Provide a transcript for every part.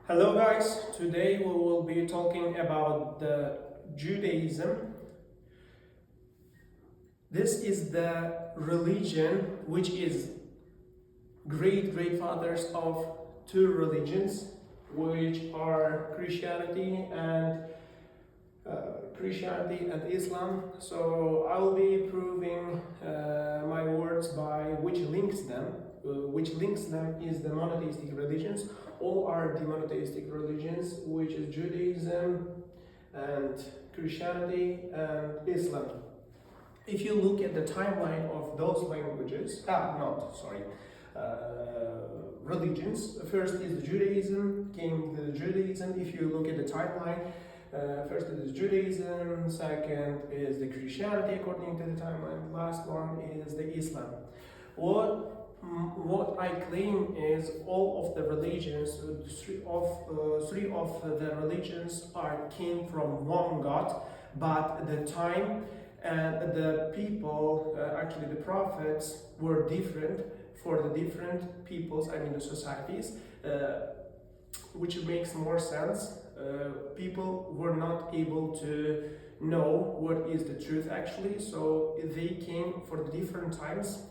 Hello guys, today we will be talking about the Judaism. This is the religion which is great fathers of two religions, which are Christianity and Islam. So I will be proving my words by which links them. Which links them is the monotheistic religions. All are the monotheistic religions, which is Judaism and Christianity and Islam. If you look at the timeline of those religions. First is the Judaism, came the Judaism. If you look at the timeline, first it is Judaism, second is the Christianity according to the timeline, last one is the Islam. What I claim is all of the religions, three of the religions came from one God, but the time and the people, actually the prophets, were different for the different peoples, the societies, which makes more sense. People were not able to know what is the truth actually, so they came for the different times,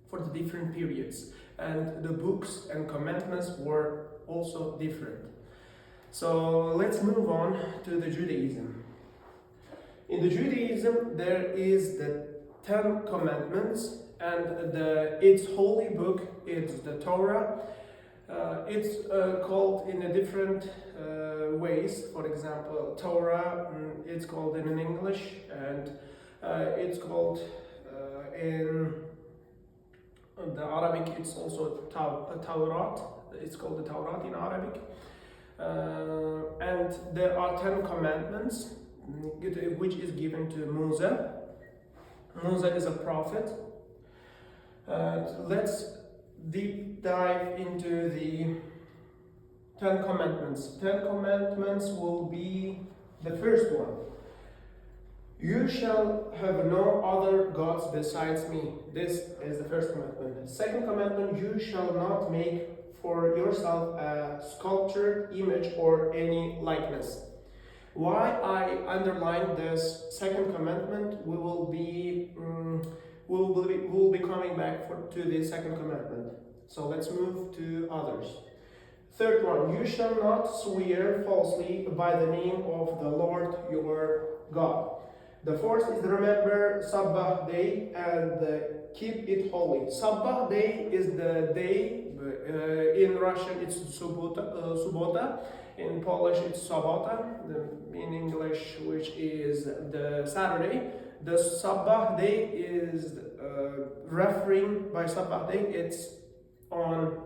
for the different periods, and the books and commandments were also different. So let's move on to the Judaism. In the Judaism, there is the 10 Commandments, and its holy book is the Torah. It's called in a different ways. For example, Torah, it's called in English, and it's called in the Arabic, it's also Taurat. It's called the Taurat in Arabic. And there are 10 commandments, which is given to Musa. Musa is a prophet. Let's deep dive into the 10 commandments. 10 commandments will be the first one. You shall have no other gods besides me. This is the first commandment. Second commandment, you shall not make for yourself a sculptured image or any likeness. Why I underline this second commandment, we will be coming back to the second commandment. So let's move to others. Third one, you shall not swear falsely by the name of the Lord your God. The fourth is remember Sabbath day and keep it holy. Sabbath day is the day, in Russian it's subota, in Polish it's sobota, in English which is the Saturday. The Sabbath day is referring by Sabbath day, it's on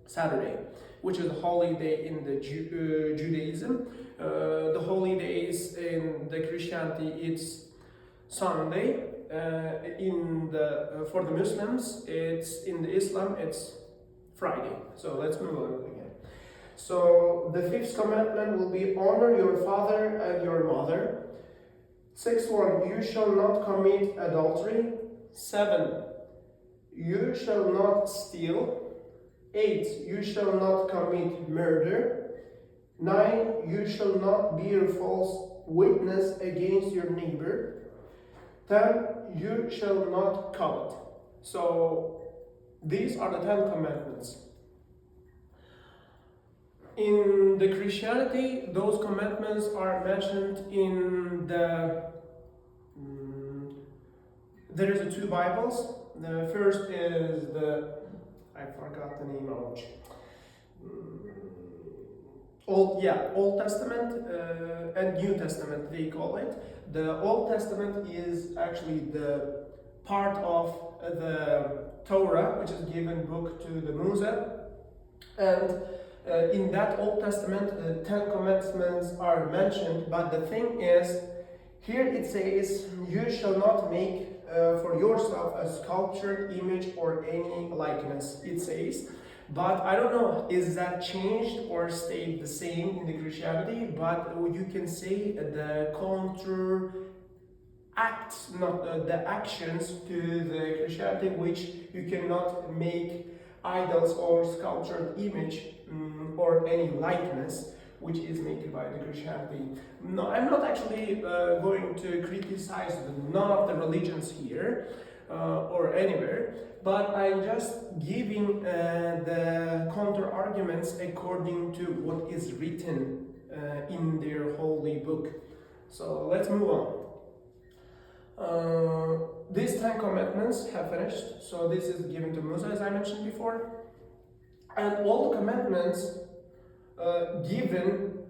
Saturday, which is a holy day in the Judaism. The holy days in the Christianity, it's Sunday. For the Muslims, it's in the Islam, it's Friday. So let's move on again. So the fifth commandment will be honor your father and your mother. Sixth one, you shall not commit adultery. 7, you shall not steal. 8, you shall not commit murder. 9, you shall not bear false witness against your neighbor. 10, you shall not covet. So these are the 10 commandments. In the Christianity, those commandments are mentioned in there is 2 Bibles. The first is I forgot the name of Old Testament and New Testament, they call it. The Old Testament is actually the part of the Torah, which is given book to the Musa, and in that Old Testament, 10 commandments are mentioned, but the thing is, here it says, you shall not make for yourself a sculptured image or any likeness, it says. But I don't know, is that changed or stayed the same in the Christianity? But you can say the the actions to the Christianity, which you cannot make idols or sculptured image or any likeness which is made by the Christianity. No, I'm not actually going to criticize none of the religions here or anywhere, but I'm just giving the counter arguments according to what is written in their holy book. So let's move on. These 10 commandments have finished, so this is given to Moses, as I mentioned before, and all the commandments given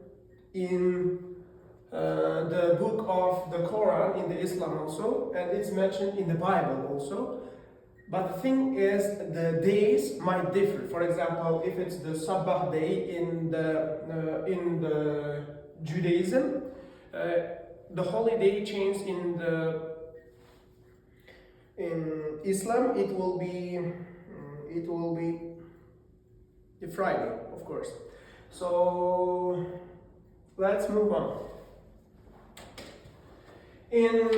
in the book of the Quran in the Islam also, and it's mentioned in the Bible also. But the thing is, the days might differ. For example, if it's the Sabbath day in the Judaism, the holiday change in Islam, it will be the Friday, of course. So let's move on. In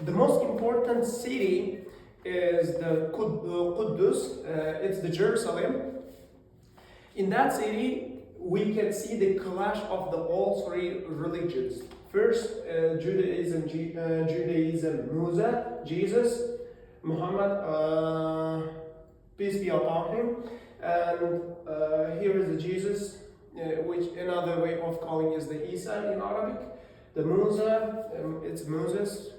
the most important city is the Quddus. It's the Jerusalem. In that city, we can see the clash of the all three religions. First, Judaism, Musa, Jesus, Muhammad, peace be upon him, and here is the Jesus, which another way of calling is the Isa in Arabic. The Musa, it's Moses.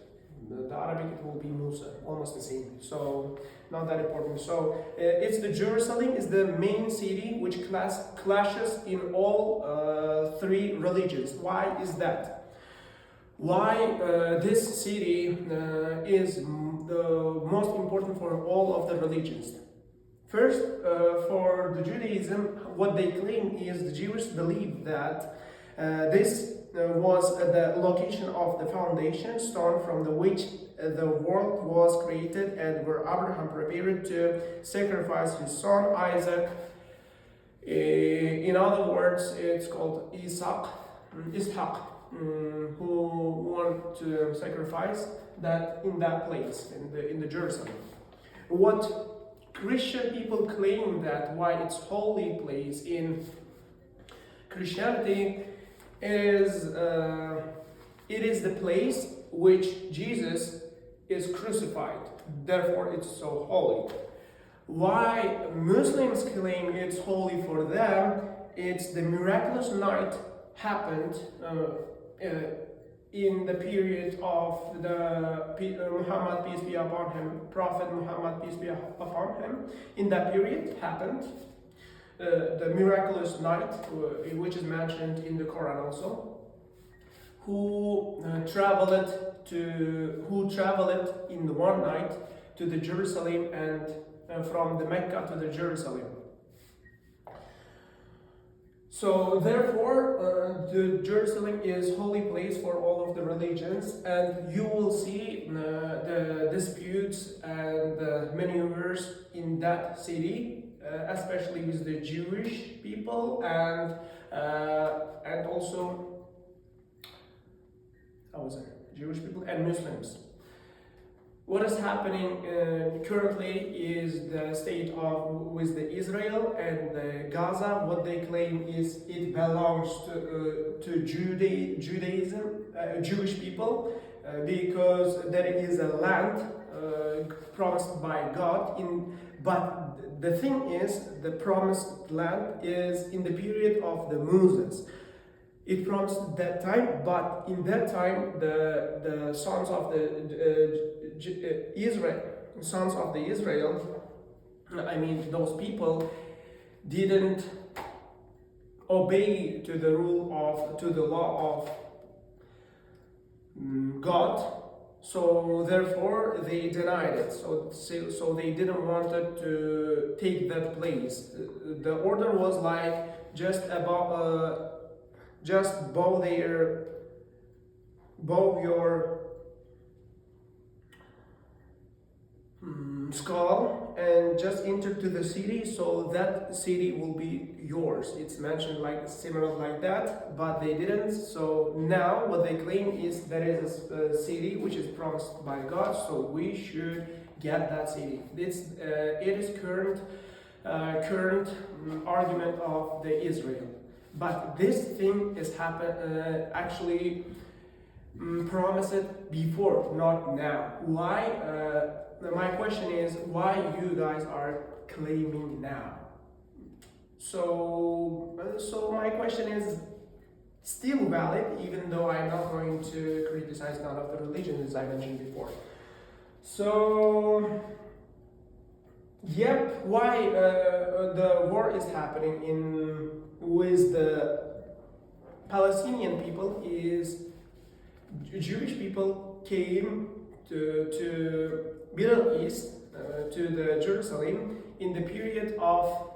The Arabic it will be Musa, almost the same. So not that important. So it's the Jerusalem is the main city which clashes in all three religions. Why is that? Why this city is the most important for all of the religions? First, for the Judaism, what they claim is the Jews believe that this was the location of the foundation stone from which the world was created, and where Abraham prepared to sacrifice his son Isaac. In other words, it's called Ishaq, who wanted to sacrifice that in that place, in the Jerusalem. What Christian people claim that why it's holy place in Christianity is it is the place which Jesus is crucified. Therefore, it's so holy. Why Muslims claim it's holy for them? It's the miraculous night happened in the period of the Muhammad, peace be upon him, Prophet Muhammad, peace be upon him. In that period happened the miraculous night, which is mentioned in the Quran also, who traveled in the one night to the Jerusalem and from the Mecca to the Jerusalem. So therefore, the Jerusalem is holy place for all of the religions, and you will see the disputes and the maneuvers in that city, especially with the Jewish people and also Jewish people and Muslims. What is happening currently is the state with the Israel and the Gaza. What they claim is it belongs to Judaism, Jewish people, because there is a land promised by God. But the thing is, the promised land is in the period of the Moses. It promised at that time, but in that time the sons of Israel, I mean those people, didn't obey to the law of God. So therefore they denied it. So they didn't want to take that place. The order was like just bow your skull and just enter to the city, so that city will be yours. It's mentioned like similar like that, but they didn't. So now what they claim is there is a city which is promised by God, so we should get that city. It is current argument of the Israel. But this thing is actually promised before, not now. Why? My question is why you guys are claiming now. So my question is still valid, even though I'm not going to criticize none of the religions as I mentioned before. So, yep, why the war is happening with the Palestinian people is Jewish people came to Middle East, to the Jerusalem in the period of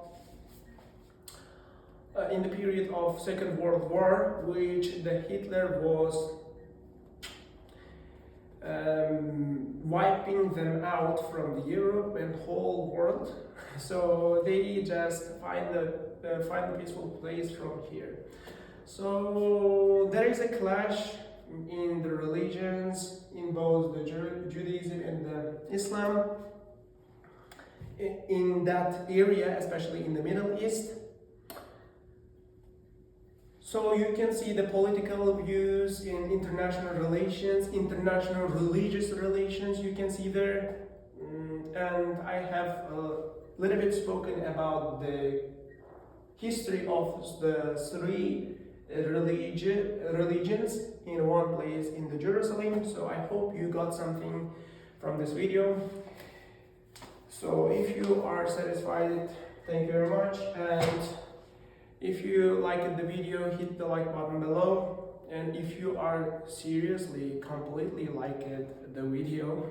Second World War, which the Hitler was wiping them out from the Europe and whole world. So they just find a peaceful place from here. So there is a clash in the religions, in both the Judaism and the Islam, in that area, especially in the Middle East. So you can see the political views in international relations, international religious relations, you can see there. And I have a little bit spoken about the history of the three religions in one place in the Jerusalem. So I hope you got something from this video. So if you are satisfied, thank you very much. And if you liked the video, hit the like button below. And if you are seriously, completely liked the video,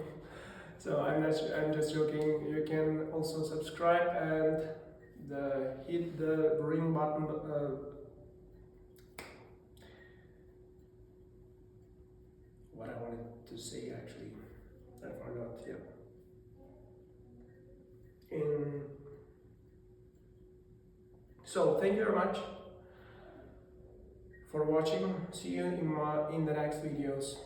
so I'm just joking, you can also subscribe and hit the ring button. What I wanted to say actually, I forgot. Yeah. So thank you very much for watching. See you in the next videos.